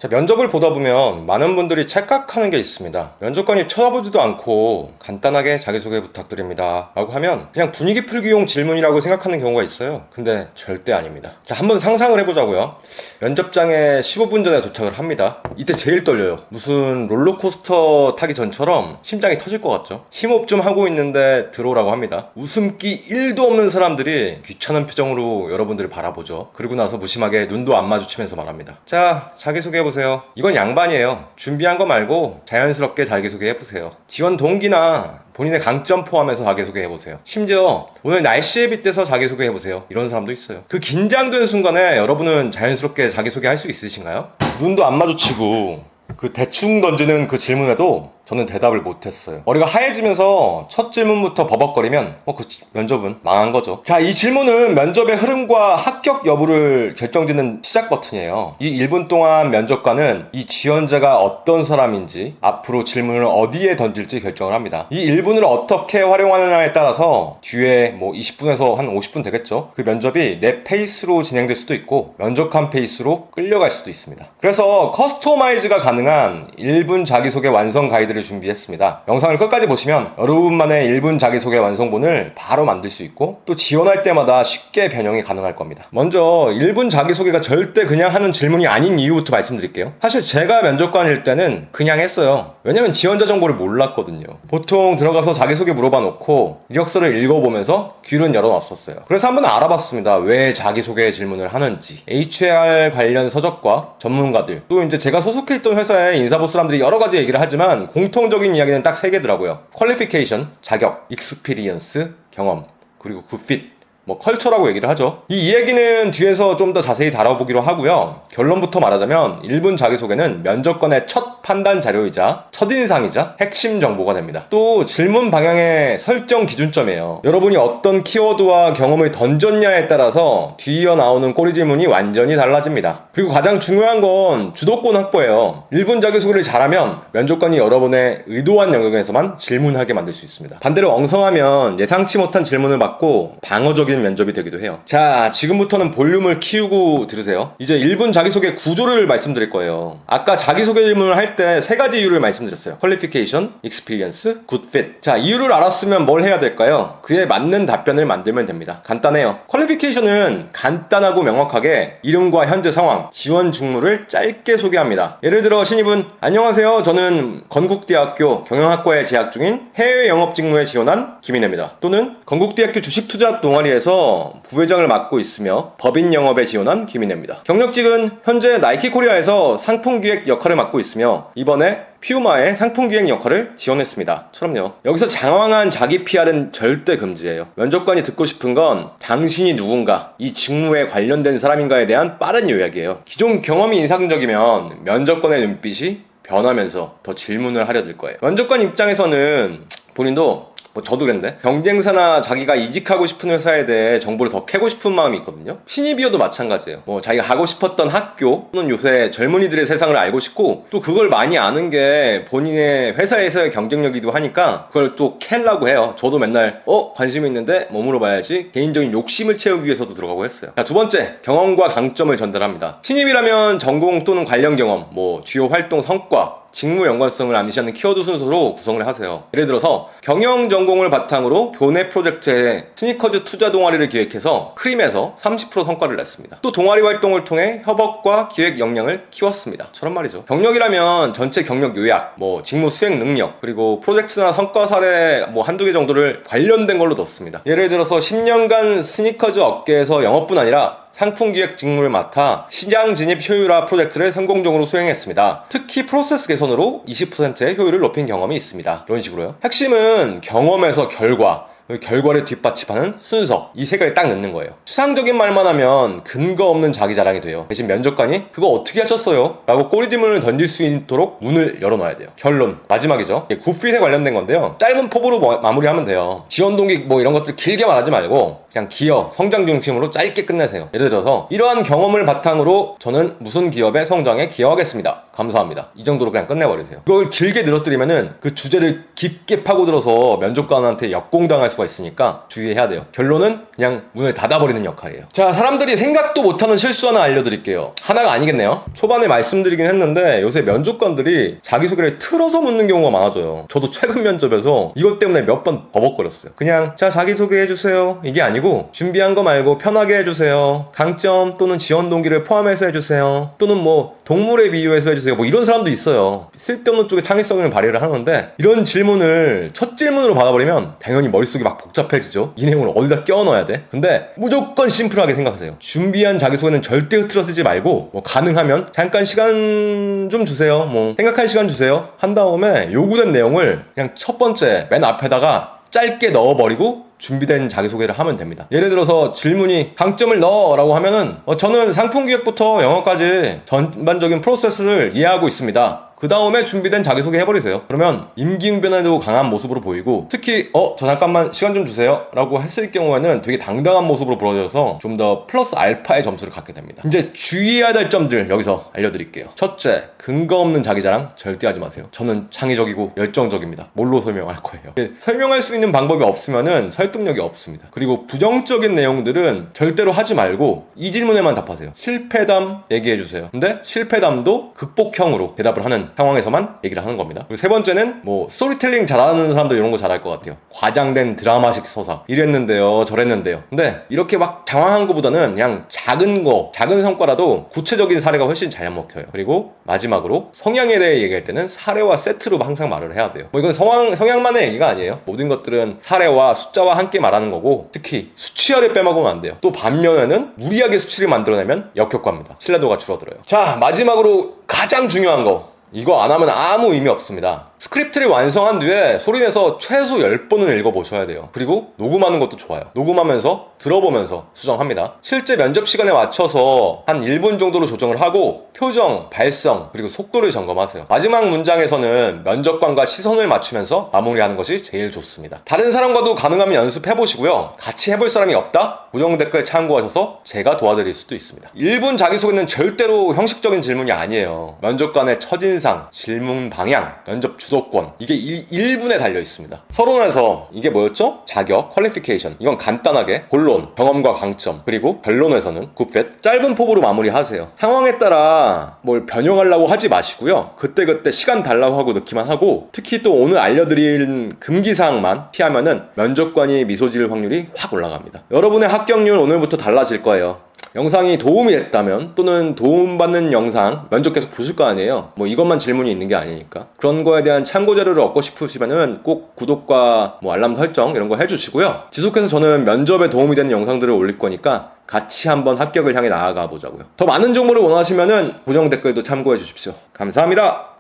자, 면접을 보다 보면 많은 분들이 착각하는 게 있습니다. 면접관이 쳐다보지도 않고 간단하게 자기소개 부탁드립니다 라고 하면 그냥 분위기 풀기용 질문이라고 생각하는 경우가 있어요. 근데 절대 아닙니다. 자, 한번 상상을 해보자고요. 면접장에 15분 전에 도착을 합니다. 이때 제일 떨려요. 무슨 롤러코스터 타기 전처럼 심장이 터질 것 같죠. 심호흡 좀 하고 있는데 들어오라고 합니다. 웃음기 1도 없는 사람들이 귀찮은 표정으로 여러분들을 바라보죠. 그리고 나서 무심하게 눈도 안 마주치면서 말합니다. 자, 자기소개해보세요. 이건 양반이에요. 준비한 거 말고 자연스럽게 자기소개해보세요. 지원 동기나 본인의 강점 포함해서 자기소개해보세요. 심지어 오늘 날씨에 빗대서 자기소개해보세요. 이런 사람도 있어요. 그 긴장된 순간에 여러분은 자연스럽게 자기소개할 수 있으신가요? 눈도 안 마주치고 그 대충 던지는 그 질문에도 저는 대답을 못했어요. 머리가 하얘지면서 첫 질문부터 버벅거리면 그 면접은 망한 거죠. 자, 이 질문은 면접의 흐름과 합격 여부를 결정짓는 시작 버튼이에요. 이 1분 동안 면접관은 이 지원자가 어떤 사람인지 앞으로 질문을 어디에 던질지 결정을 합니다. 이 1분을 어떻게 활용하느냐에 따라서 뒤에 20분에서 한 50분 되겠죠. 그 면접이 내 페이스로 진행될 수도 있고 면접관 페이스로 끌려갈 수도 있습니다. 그래서 커스터마이즈가 가능한 1분 자기소개 완성 가이드를 준비했습니다. 영상을 끝까지 보시면 여러분만의 1분 자기소개 완성본을 바로 만들 수 있고 또 지원할 때마다 쉽게 변형이 가능할 겁니다. 먼저 1분 자기소개가 절대 그냥 하는 질문이 아닌 이유부터 말씀드릴게요. 사실 제가 면접관일 때는 그냥 했어요. 왜냐면 지원자 정보를 몰랐거든요. 보통 들어가서 자기소개 물어봐 놓고 이력서를 읽어보면서 귀는 열어놨었어요. 그래서 한번 알아봤습니다. 왜 자기소개 질문을 하는지. HR 관련 서적과 전문가들 또 이제 제가 소속해 있던 회사의 인사부 사람들이 여러 가지 얘기를 하지만 공통적인 이야기는 딱 3개더라고요. 퀄리피케이션, 자격, 익스피리언스, 경험, 그리고 굿핏, 컬처라고 얘기를 하죠. 이 얘기는 뒤에서 좀 더 자세히 다뤄보기로 하고요. 결론부터 말하자면 1분 자기소개는 면접관의 첫 판단 자료이자 첫인상이자 핵심 정보가 됩니다. 또 질문 방향의 설정 기준점이에요. 여러분이 어떤 키워드와 경험을 던졌냐에 따라서 뒤이어 나오는 꼬리 질문이 완전히 달라집니다. 그리고 가장 중요한 건 주도권 확보예요. 1분 자기소개를 잘하면 면접관이 여러분의 의도한 영역에서만 질문하게 만들 수 있습니다. 반대로 엉성하면 예상치 못한 질문을 받고 방어적인 면접이 되기도 해요. 자, 지금부터는 볼륨을 키우고 들으세요. 이제 1분 자기소개 구조를 말씀드릴 거예요. 아까 자기소개 질문을 할 때 3가지 이유를 말씀드렸어요. 퀄리피케이션, 익스피리언스, 굿핏. 자, 이유를 알았으면 뭘 해야 될까요? 그에 맞는 답변을 만들면 됩니다. 간단해요. 퀄리피케이션은 간단하고 명확하게 이름과 현재 상황, 지원 직무를 짧게 소개합니다. 예를 들어 신입은 안녕하세요. 저는 건국대학교 경영학과에 재학 중인 해외 영업 직무에 지원한 김인혜입니다. 또는 건국대학교 주식투자 동아리에서 부회장을 맡고 있으며 법인 영업에 지원한 김인혜입니다. 경력직은 현재 나이키 코리아에서 상품기획 역할을 맡고 있으며 이번에 퓨마의 상품기획 역할을 지원했습니다. 처럼요. 여기서 장황한 자기 PR은 절대 금지예요. 면접관이 듣고 싶은 건 당신이 누군가, 이 직무에 관련된 사람인가에 대한 빠른 요약이에요. 기존 경험이 인상적이면 면접관의 눈빛이 변하면서 더 질문을 하려 들 거예요. 면접관 입장에서는 본인도 저도 그랬는데 경쟁사나 자기가 이직하고 싶은 회사에 대해 정보를 더 캐고 싶은 마음이 있거든요. 신입이어도 마찬가지예요. 자기가 가고 싶었던 학교 또는 요새 젊은이들의 세상을 알고 싶고 또 그걸 많이 아는 게 본인의 회사에서의 경쟁력이기도 하니까 그걸 또 캐려고 해요. 저도 맨날 관심이 있는데 뭐 물어봐야지 개인적인 욕심을 채우기 위해서도 들어가고 했어요. 자, 두 번째, 경험과 강점을 전달합니다. 신입이라면 전공 또는 관련 경험, 주요 활동 성과, 직무 연관성을 암시하는 키워드 순서로 구성을 하세요. 예를 들어서 경영 전공을 바탕으로 교내 프로젝트에 스니커즈 투자 동아리를 기획해서 크림에서 30% 성과를 냈습니다. 또 동아리 활동을 통해 협업과 기획 역량을 키웠습니다. 저런 말이죠. 경력이라면 전체 경력 요약, 직무 수행 능력, 그리고 프로젝트나 성과 사례 한두 개 정도를 관련된 걸로 넣습니다. 예를 들어서 10년간 스니커즈 업계에서 영업뿐 아니라 상품기획 직무를 맡아 시장 진입 효율화 프로젝트를 성공적으로 수행했습니다. 특히 프로세스 개선으로 20%의 효율을 높인 경험이 있습니다. 이런 식으로요. 핵심은 경험에서 결과를 뒷받침하는 순서, 이 3가지 딱 넣는 거예요. 추상적인 말만 하면 근거 없는 자기 자랑이 돼요. 대신 면접관이 그거 어떻게 하셨어요? 라고 꼬리질문을 던질 수 있도록 문을 열어놔야 돼요. 결론, 마지막이죠. 굿핏에 관련된 건데요. 짧은 포부로 마무리하면 돼요. 지원 동기 이런 것들 길게 말하지 말고 그냥 기업, 성장 중심으로 짧게 끝내세요. 예를 들어서 이러한 경험을 바탕으로 저는 무슨 기업의 성장에 기여하겠습니다. 감사합니다. 이 정도로 그냥 끝내버리세요. 그걸 길게 늘어뜨리면은 그 주제를 깊게 파고들어서 면접관한테 역공당할 수 수가 있으니까 주의해야 돼요. 결론은 그냥 문을 닫아버리는 역할이에요. 자, 사람들이 생각도 못하는 실수 하나 알려드릴게요. 하나가 아니겠네요. 초반에 말씀드리긴 했는데 요새 면접관들이 자기소개를 틀어서 묻는 경우가 많아져요. 저도 최근 면접에서 이것 때문에 몇 번 버벅거렸어요. 그냥 자, 자기소개 해주세요 이게 아니고 준비한 거 말고 편하게 해주세요. 강점 또는 지원 동기를 포함해서 해주세요. 또는 뭐 동물에 비유해서 해주세요. 뭐 이런 사람도 있어요. 쓸데없는 쪽에 창의성을 발휘를 하는데 이런 질문을 첫 질문으로 받아버리면 당연히 머릿속이 막 복잡해지죠. 이 내용을 어디다 끼워 넣어야 돼? 근데 무조건 심플하게 생각하세요. 준비한 자기소개는 절대 흐트러 쓰지 말고 뭐 가능하면 잠깐 시간 좀 주세요. 뭐 생각할 시간 주세요. 한 다음에 요구된 내용을 그냥 첫 번째 맨 앞에다가 짧게 넣어버리고 준비된 자기소개를 하면 됩니다. 예를 들어서 질문이 강점을 넣어 라고 하면은 저는 상품기획부터 영어까지 전반적인 프로세스를 이해하고 있습니다. 그 다음에 준비된 자기소개 해버리세요. 그러면 임기응변에도 강한 모습으로 보이고 특히 저 잠깐만 시간 좀 주세요 라고 했을 경우에는 되게 당당한 모습으로 보여져서 좀 더 플러스 알파의 점수를 갖게 됩니다. 이제 주의해야 될 점들 여기서 알려드릴게요. 첫째, 근거 없는 자기자랑 절대 하지 마세요. 저는 창의적이고 열정적입니다. 뭘로 설명할 거예요? 설명할 수 있는 방법이 없으면은 설득력이 없습니다. 그리고 부정적인 내용들은 절대로 하지 말고 이 질문에만 답하세요. 실패담 얘기해주세요. 근데 실패담도 극복형으로 대답을 하는 상황에서만 얘기를 하는 겁니다. 그리고 세 번째는 뭐 스토리텔링 잘하는 사람들 이런 거 잘할 것 같아요. 과장된 드라마식 서사. 이랬는데요 저랬는데요. 근데 이렇게 막 당황한 것보다는 그냥 작은 성과라도 구체적인 사례가 훨씬 잘 먹혀요. 그리고 마지막으로 성향에 대해 얘기할 때는 사례와 세트로 항상 말을 해야 돼요. 뭐 이건 성향만의 얘기가 아니에요. 모든 것들은 사례와 숫자와 함께 말하는 거고 특히 수치화를 빼먹으면 안 돼요. 또 반면에는 무리하게 수치를 만들어내면 역효과입니다. 신뢰도가 줄어들어요. 자, 마지막으로 가장 중요한 거, 이거 안 하면 아무 의미 없습니다. 스크립트를 완성한 뒤에 소리내서 최소 10번은 읽어보셔야 돼요. 그리고 녹음하는 것도 좋아요. 녹음하면서 들어보면서 수정합니다. 실제 면접 시간에 맞춰서 한 1분 정도로 조정을 하고 표정, 발성, 그리고 속도를 점검하세요. 마지막 문장에서는 면접관과 시선을 맞추면서 마무리하는 것이 제일 좋습니다. 다른 사람과도 가능하면 연습해보시고요. 같이 해볼 사람이 없다? 고정 댓글 참고하셔서 제가 도와드릴 수도 있습니다. 1분 자기소개는 절대로 형식적인 질문이 아니에요. 면접관의 첫인상, 질문 방향, 면접 주도권, 이게 1분에 달려 있습니다. 서론에서 이게 뭐였죠? 자격, 퀄리피케이션, 이건 간단하게 본론, 경험과 강점, 그리고 변론에서는 굿팻, 짧은 포부로 마무리하세요. 상황에 따라 뭘 변형하려고 하지 마시고요. 그때그때 시간 달라고 하고 넣기만 하고 특히 또 오늘 알려드린 금기사항만 피하면은 면접관이 미소 지을 확률이 확 올라갑니다. 여러분의 합격률 오늘부터 달라질 거예요. 영상이 도움이 됐다면 또는 도움받는 영상 면접 계속 보실 거 아니에요. 뭐 이것만 질문이 있는 게 아니니까 그런 거에 대한 참고 자료를 얻고 싶으시면은 꼭 구독과 뭐 알람 설정 이런 거 해주시고요. 지속해서 저는 면접에 도움이 되는 영상들을 올릴 거니까 같이 한번 합격을 향해 나아가 보자고요. 더 많은 정보를 원하시면은 고정 댓글도 참고해 주십시오. 감사합니다.